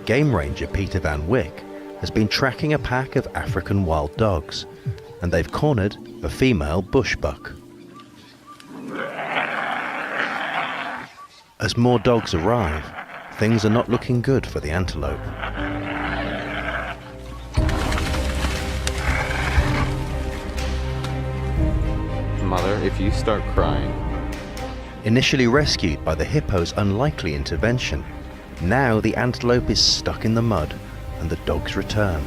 Game ranger Peter Van Wyck has been tracking a pack of African wild dogs, and they've cornered a female bushbuck. As more dogs arrive, things are not looking good for the antelope. Mother, if you start crying. Initially rescued by the hippo's unlikely intervention, now the antelope is stuck in the mud and the dogs return.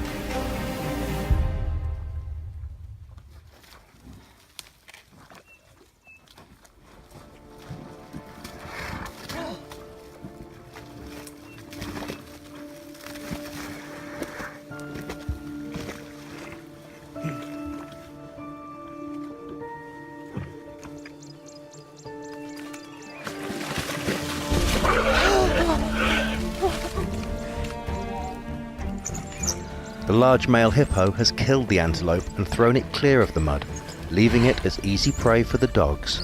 The large male hippo has killed the antelope and thrown it clear of the mud, leaving it as easy prey for the dogs.